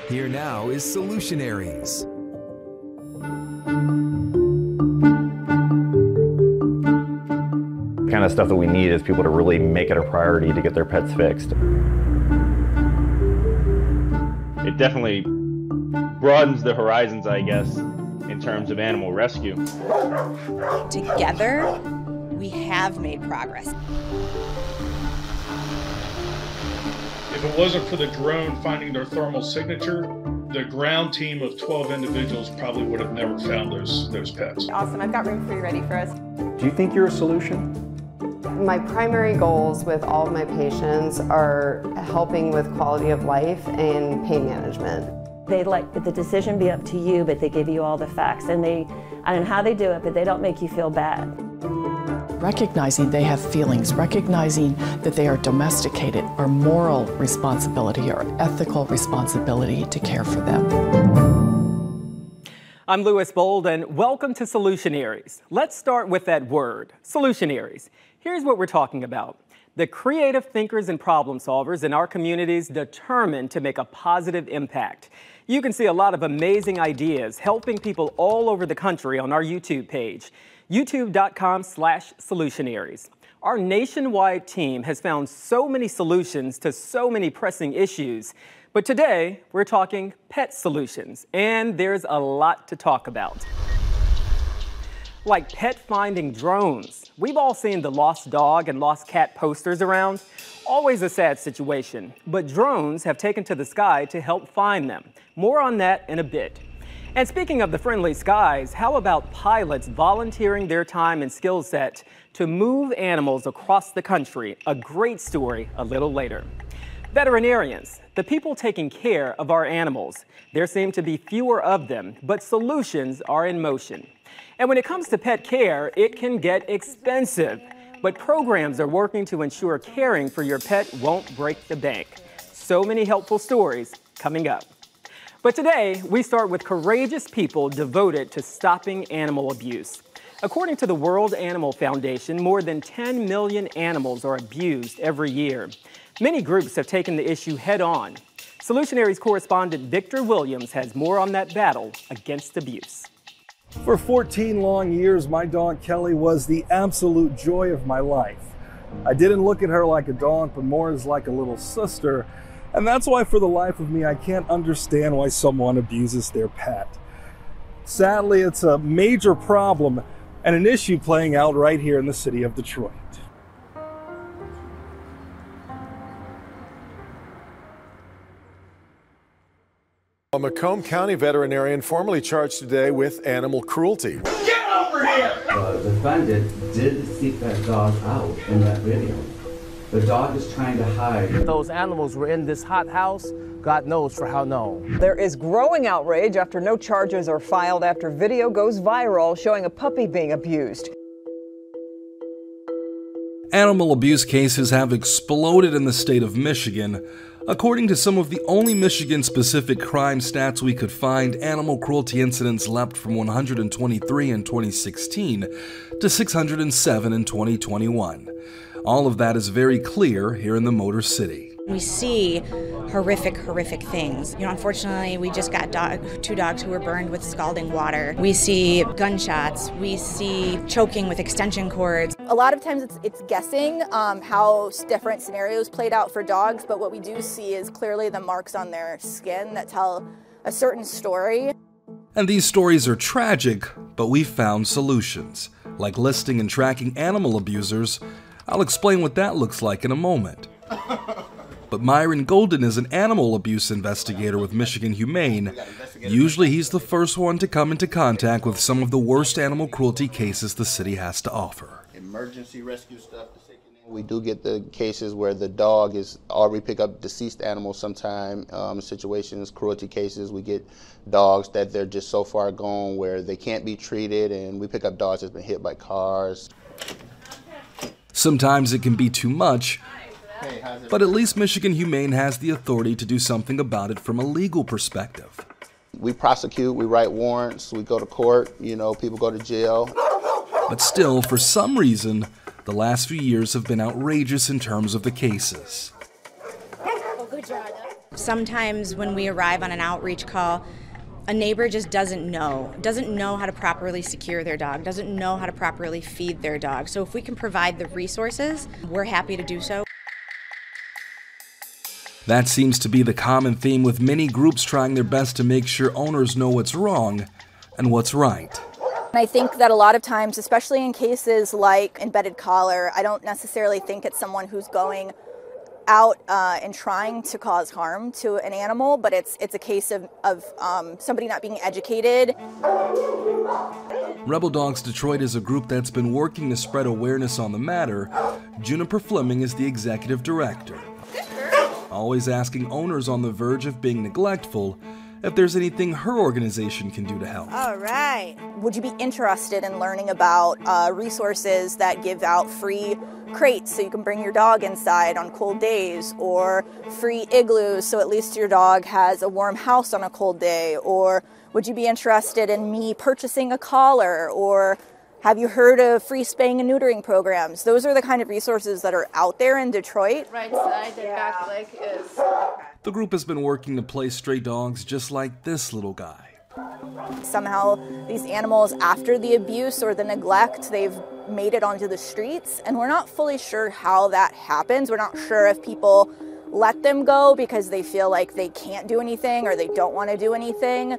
Here now is Solutionaries. The kind of stuff that we need is people to really make it a priority to get their pets fixed. It definitely broadens the horizons, I guess, in terms of animal rescue. Together, we have made progress. If it wasn't for the drone finding their thermal signature, the ground team of 12 individuals probably would have never found those pets. Awesome, I've got room for you ready for us. Do you think you're a solution? My primary goals with all of my patients are helping with quality of life and pain management. They let the decision be up to you, but they give you all the facts, and I don't know how they do it, but they don't make you feel bad. Recognizing they have feelings, recognizing that they are domesticated, our moral responsibility, our ethical responsibility to care for them. I'm Louis Bold, and welcome to Solutionaries. Let's start with that word, Solutionaries. Here's what we're talking about. The creative thinkers and problem solvers in our communities determined to make a positive impact. You can see a lot of amazing ideas helping people all over the country on our YouTube page, youtube.com/solutionaries. Our nationwide team has found so many solutions to so many pressing issues. But today, we're talking pet solutions, and there's a lot to talk about. Like pet finding drones. We've all seen the lost dog and lost cat posters around. Always a sad situation, but drones have taken to the sky to help find them. More on that in a bit. And speaking of the friendly skies, how about pilots volunteering their time and skill set to move animals across the country? A great story a little later. Veterinarians, the people taking care of our animals. There seem to be fewer of them, but solutions are in motion. And when it comes to pet care, it can get expensive. But programs are working to ensure caring for your pet won't break the bank. So many helpful stories coming up. But today, we start with courageous people devoted to stopping animal abuse. According to the World Animal Foundation, more than 10 million animals are abused every year. Many groups have taken the issue head on. Solutionaries correspondent Victor Williams has more on that battle against abuse. For 14 long years, my dog Kelly was the absolute joy of my life. I didn't look at her like a dog, but more as like a little sister. And that's why for the life of me, I can't understand why someone abuses their pet. Sadly, it's a major problem and an issue playing out right here in the city of Detroit. A Macomb County veterinarian formally charged today with animal cruelty. Get over here! The defendant did seek that dog out in that video. The dog is trying to hide. Those animals were in this hot house, God knows for how long. There is growing outrage after no charges are filed after video goes viral showing a puppy being abused. Animal abuse cases have exploded in the state of Michigan. According to some of the only Michigan-specific crime stats we could find, animal cruelty incidents leapt from 123 in 2016 to 607 in 2021. All of that is very clear here in the Motor City. We see horrific things. Unfortunately, we just got two dogs who were burned with scalding water. We see gunshots. We see choking with extension cords. A lot of times it's guessing how different scenarios played out for dogs, but what we do see is clearly the marks on their skin that tell a certain story. And these stories are tragic, but we've found solutions, like listing and tracking animal abusers. I'll explain what that looks like in a moment. But Myron Golden is an animal abuse investigator with Michigan Humane. Usually he's the first one to come into contact with some of the worst animal cruelty cases the city has to offer. Emergency rescue stuff. We do get the cases where the dog is, or we pick up deceased animals sometime, situations, cruelty cases. We get dogs that they're just so far gone where they can't be treated, and we pick up dogs that's been hit by cars. Sometimes it can be too much, but at least Michigan Humane has the authority to do something about it from a legal perspective. We prosecute, we write warrants, we go to court, people go to jail. But still, for some reason, the last few years have been outrageous in terms of the cases. Sometimes when we arrive on an outreach call, a neighbor just doesn't know how to properly secure their dog, doesn't know how to properly feed their dog. So if we can provide the resources, we're happy to do so. That seems to be the common theme, with many groups trying their best to make sure owners know what's wrong and what's right. And I think that a lot of times, especially in cases like embedded collar, I don't necessarily think it's someone who's going out and trying to cause harm to an animal, but it's a case of somebody not being educated. Rebel Dogs Detroit is a group that's been working to spread awareness on the matter. Juniper Fleming is the executive director, always asking owners on the verge of being neglectful if there's anything her organization can do to help. All right. Would you be interested in learning about resources that give out free crates so you can bring your dog inside on cold days, or free igloos so at least your dog has a warm house on a cold day? Or would you be interested in me purchasing a collar? Or have you heard of free spaying and neutering programs? Those are the kind of resources that are out there in Detroit. Right side, the back leg is... The group has been working to place stray dogs just like this little guy. Somehow these animals, after the abuse or the neglect, they've made it onto the streets, and we're not fully sure how that happens. We're not sure if people let them go because they feel like they can't do anything or they don't want to do anything.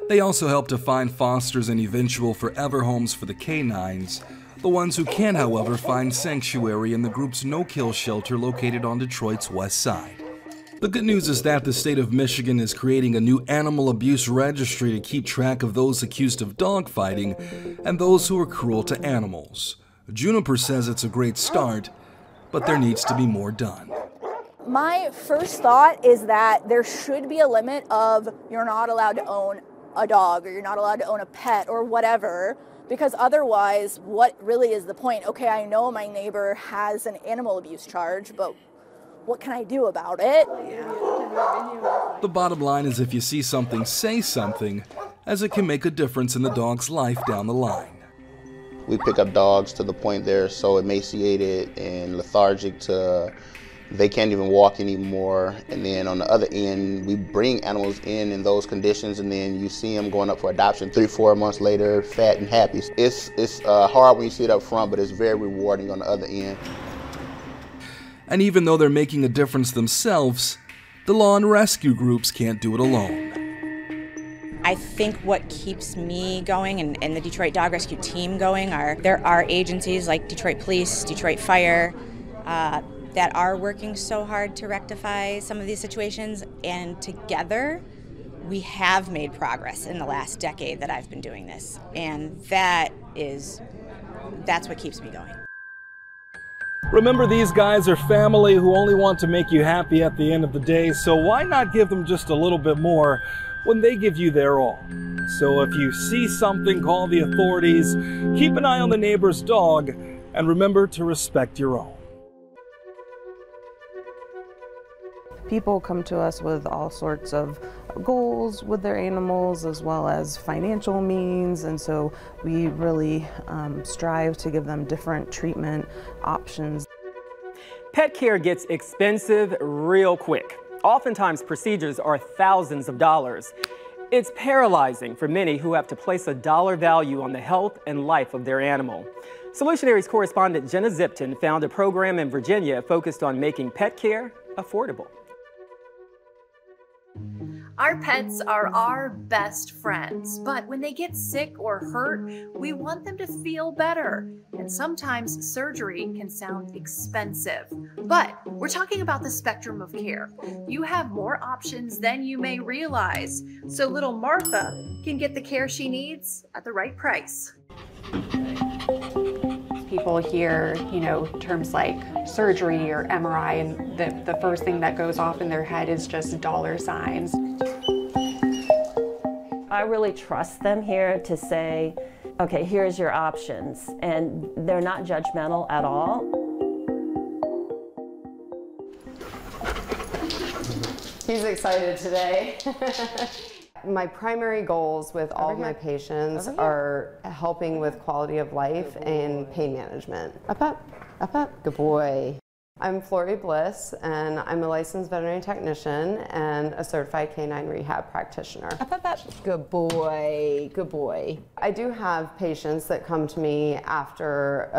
They also help to find fosters and eventual forever homes for the canines, the ones who can, however, find sanctuary in the group's no-kill shelter located on Detroit's west side. The good news is that the state of Michigan is creating a new animal abuse registry to keep track of those accused of dogfighting and those who are cruel to animals. Juniper says it's a great start, but there needs to be more done. My first thought is that there should be a limit of you're not allowed to own a dog, or you're not allowed to own a pet or whatever, because otherwise, what really is the point? Okay, I know my neighbor has an animal abuse charge, but what can I do about it? The bottom line is, if you see something, say something, as it can make a difference in the dog's life down the line. We pick up dogs to the point they're so emaciated and lethargic to they can't even walk anymore. And then on the other end, we bring animals in those conditions, and then you see them going up for adoption 3-4 months later, fat and happy. It's hard when you see it up front, but it's very rewarding on the other end. And even though they're making a difference themselves, the law and rescue groups can't do it alone. I think what keeps me going and the Detroit Dog Rescue team going there are agencies like Detroit Police, Detroit Fire, that are working so hard to rectify some of these situations, and together we have made progress in the last decade that I've been doing this, and that's what keeps me going. Remember, these guys are family who only want to make you happy at the end of the day, so why not give them just a little bit more when they give you their all? So if you see something, call the authorities, keep an eye on the neighbor's dog, and remember to respect your own. People come to us with all sorts of goals with their animals, as well as financial means, and so we really strive to give them different treatment options. Pet care gets expensive real quick. Oftentimes procedures are thousands of dollars. It's paralyzing for many who have to place a dollar value on the health and life of their animal. Solutionaries correspondent Jenna Zipton found a program in Virginia focused on making pet care affordable. Our pets are our best friends, but when they get sick or hurt, we want them to feel better. And sometimes surgery can sound expensive. But we're talking about the spectrum of care. You have more options than you may realize, so little Martha can get the care she needs at the right price. People hear, terms like surgery or MRI, and the first thing that goes off in their head is just dollar signs. I really trust them here to say, okay, here's your options, and they're not judgmental at all. He's excited today. My primary goals with all of my patients are helping with quality of life and pain management. Up, up, up, up, good boy. I'm Flory Bliss, and I'm a licensed veterinary technician and a certified canine rehab practitioner. Good boy, good boy. I do have patients that come to me after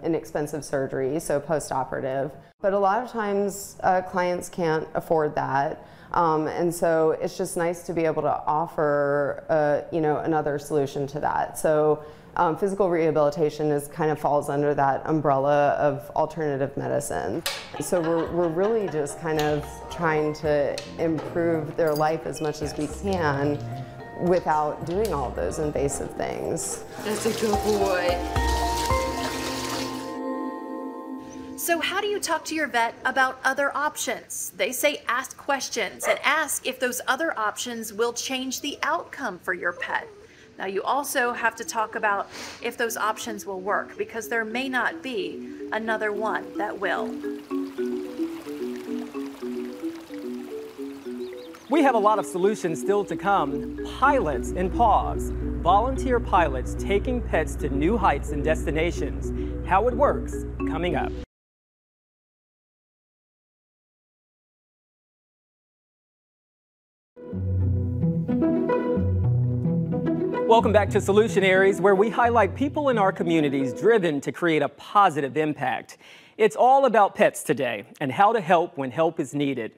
an expensive surgery, so post-operative, but a lot of times clients can't afford that. And so it's just nice to be able to offer, another solution to that. So physical rehabilitation kind of falls under that umbrella of alternative medicine. So we're really just kind of trying to improve their life as much as we can without doing all those invasive things. That's a good boy. So how do you talk to your vet about other options? They say ask questions and ask if those other options will change the outcome for your pet. Now you also have to talk about if those options will work, because there may not be another one that will. We have a lot of solutions still to come. Pilots in pause. Volunteer pilots taking pets to new heights and destinations. How it works, coming up. Welcome back to Solutionaries, where we highlight people in our communities driven to create a positive impact. It's all about pets today and how to help when help is needed.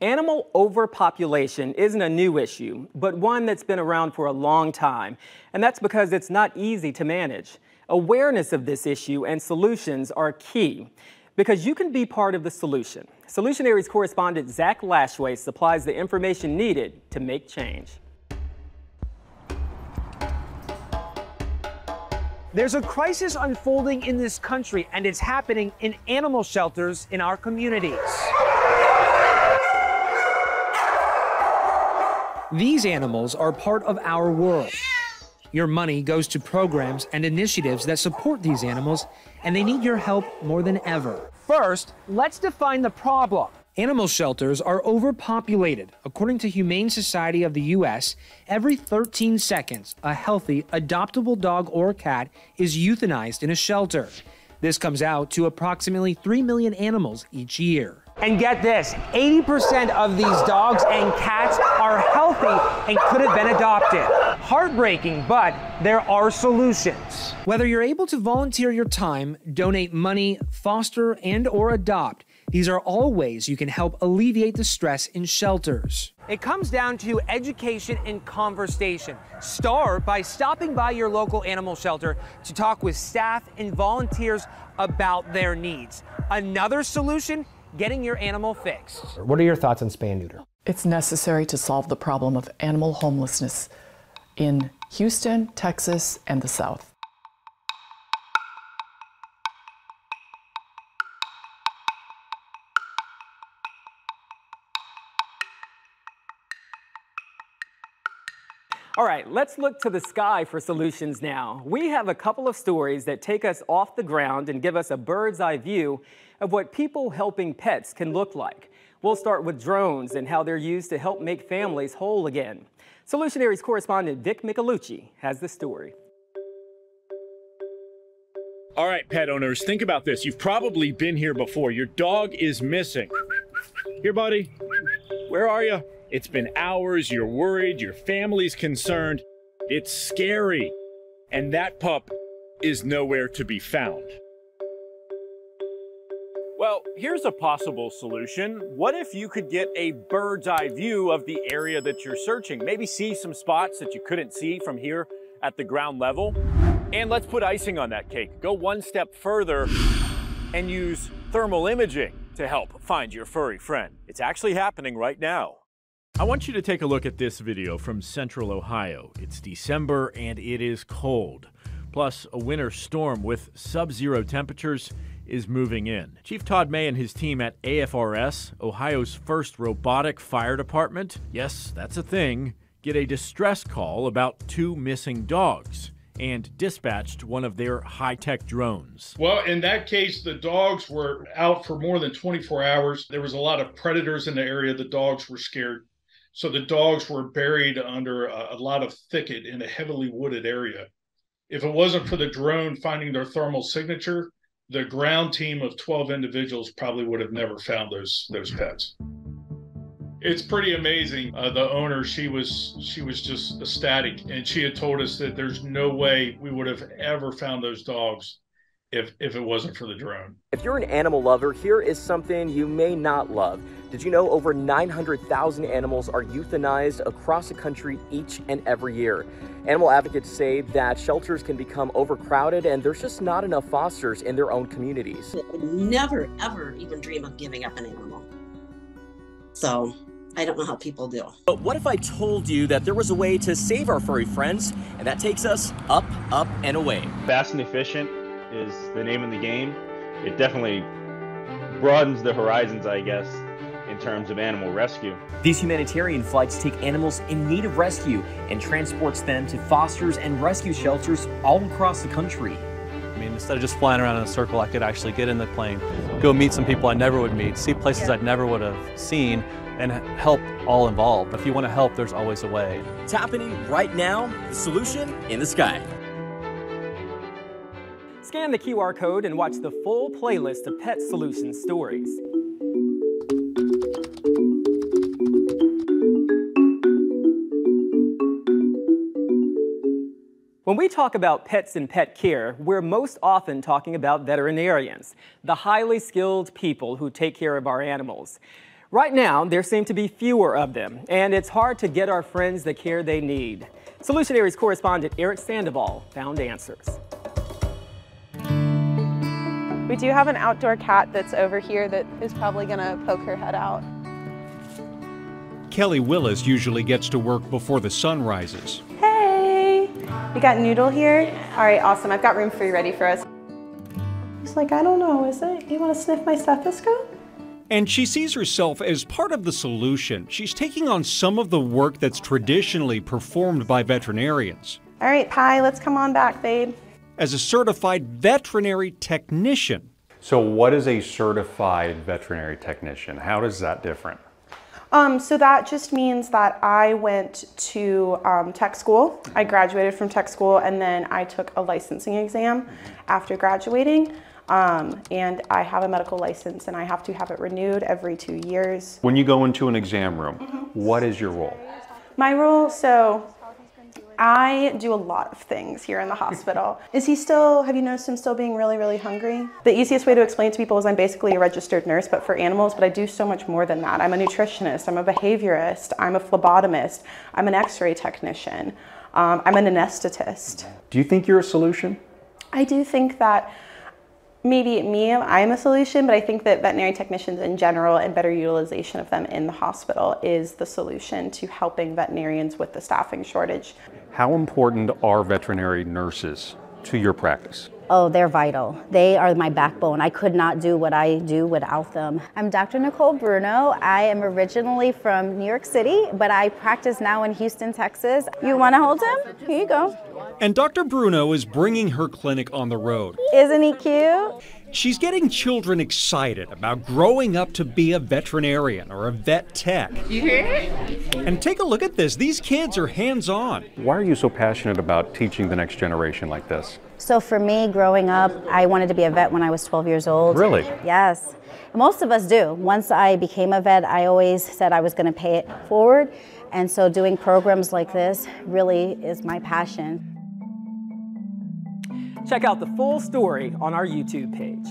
Animal overpopulation isn't a new issue, but one that's been around for a long time, and that's because it's not easy to manage. Awareness of this issue and solutions are key, because you can be part of the solution. Solutionaries correspondent Zach Lashway supplies the information needed to make change. There's a crisis unfolding in this country, and it's happening in animal shelters in our communities. These animals are part of our world. Your money goes to programs and initiatives that support these animals, and they need your help more than ever. First, let's define the problem. Animal shelters are overpopulated. According to Humane Society of the U.S., every 13 seconds, a healthy, adoptable dog or cat is euthanized in a shelter. This comes out to approximately 3 million animals each year. And get this, 80% of these dogs and cats are healthy and could have been adopted. Heartbreaking, but there are solutions. Whether you're able to volunteer your time, donate money, foster and/or adopt, these are all ways you can help alleviate the stress in shelters. It comes down to education and conversation. Start by stopping by your local animal shelter to talk with staff and volunteers about their needs. Another solution, getting your animal fixed. What are your thoughts on spay and neuter? It's necessary to solve the problem of animal homelessness in Houston, Texas, and the South. All right, let's look to the sky for solutions now. We have a couple of stories that take us off the ground and give us a bird's eye view of what people helping pets can look like. We'll start with drones and how they're used to help make families whole again. Solutionaries correspondent Vic Michelucci has the story. All right, pet owners, think about this. You've probably been here before. Your dog is missing. Here, buddy. Where are you? It's been hours, you're worried, your family's concerned. It's scary. And that pup is nowhere to be found. Well, here's a possible solution. What if you could get a bird's eye view of the area that you're searching? Maybe see some spots that you couldn't see from here at the ground level. And let's put icing on that cake. Go one step further and use thermal imaging to help find your furry friend. It's actually happening right now. I want you to take a look at this video from Central Ohio. It's December and it is cold. Plus, a winter storm with sub-zero temperatures is moving in. Chief Todd May and his team at AFRS, Ohio's first robotic fire department, yes, that's a thing, get a distress call about 2 missing dogs and dispatched one of their high-tech drones. Well, in that case, the dogs were out for more than 24 hours. There was a lot of predators in the area. The dogs were scared. So the dogs were buried under a lot of thicket in a heavily wooded area. If it wasn't for the drone finding their thermal signature, the ground team of 12 individuals probably would have never found those pets. It's pretty amazing. The owner, she was just ecstatic, and she had told us that there's no way we would have ever found those dogs if it wasn't for the drone. If you're an animal lover, here is something you may not love. Did you know over 900,000 animals are euthanized across the country each and every year? Animal advocates say that shelters can become overcrowded and there's just not enough fosters in their own communities. I would never, ever even dream of giving up an animal. So I don't know how people do. But what if I told you that there was a way to save our furry friends, and that takes us up, up, and away? Fast and efficient is the name of the game. It definitely broadens the horizons, I guess, in terms of animal rescue. These humanitarian flights take animals in need of rescue and transports them to fosters and rescue shelters all across the country. I mean, instead of just flying around in a circle, I could actually get in the plane, go meet some people I never would meet, see places I never would have seen, and help all involved. If you want to help, there's always a way. It's happening right now, the solution in the sky. Scan the QR code and watch the full playlist of Pet Solutions stories. When we talk about pets and pet care, we're most often talking about veterinarians, the highly skilled people who take care of our animals. Right now, there seem to be fewer of them, and it's hard to get our friends the care they need. Solutionaries correspondent Eric Sandoval found answers. We do have an outdoor cat that's over here that is probably going to poke her head out. Kelly Willis usually gets to work before the sun rises. Hey! We got Noodle here. All right, awesome. I've got room for you ready for us. He's like, I don't know, is it? You want to sniff my stethoscope? And she sees herself as part of the solution. She's taking on some of the work that's traditionally performed by veterinarians. All right, Pi, let's come on back, babe. As a certified veterinary technician. So what is a certified veterinary technician? How does that different? So that just means that I went to tech school. I graduated from tech school, and then I took a licensing exam after graduating. And I have a medical license, and I have to have it renewed every 2 years. When you go into an exam room, what is your role? My role, so I do a lot of things here in the hospital. Is he still, have you noticed him still being really, really hungry? The easiest way to explain to people is I'm basically a registered nurse, but for animals, but I do so much more than that. I'm a nutritionist, I'm a behaviorist, I'm a phlebotomist, I'm an x-ray technician, I'm an anesthetist. Do you think you're a solution? I do think that maybe I'm a solution, but I think that veterinary technicians in general and better utilization of them in the hospital is the solution to helping veterinarians with the staffing shortage. How important are veterinary nurses to your practice? Oh, they're vital. They are my backbone. I could not do what I do without them. I'm Dr. Nicole Bruno. I am originally from New York City, but I practice now in Houston, Texas. You want to hold him? Here you go. And Dr. Bruno is bringing her clinic on the road. Isn't he cute? She's getting children excited about growing up to be a veterinarian or a vet tech. You hear it? And take a look at this. These kids are hands-on. Why are you so passionate about teaching the next generation like this? So for me, growing up, I wanted to be a vet when I was 12 years old. Really? Yes. Most of us do. Once I became a vet, I always said I was going to pay it forward. And so doing programs like this really is my passion. Check out the full story on our YouTube page.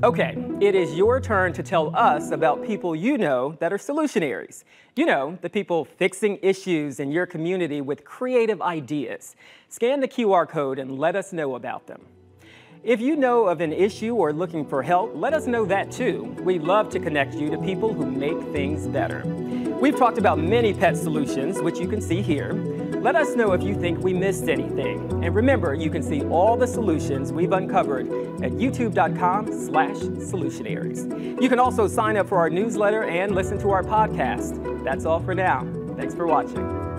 Okay, it is your turn to tell us about people you know that are solutionaries. You know, the people fixing issues in your community with creative ideas. Scan the QR code and let us know about them. If you know of an issue or looking for help, let us know that too. We love to connect you to people who make things better. We've talked about many pet solutions, which you can see here. Let us know if you think we missed anything. And remember, you can see all the solutions we've uncovered at youtube.com/solutionaries. You can also sign up for our newsletter and listen to our podcast. That's all for now. Thanks for watching.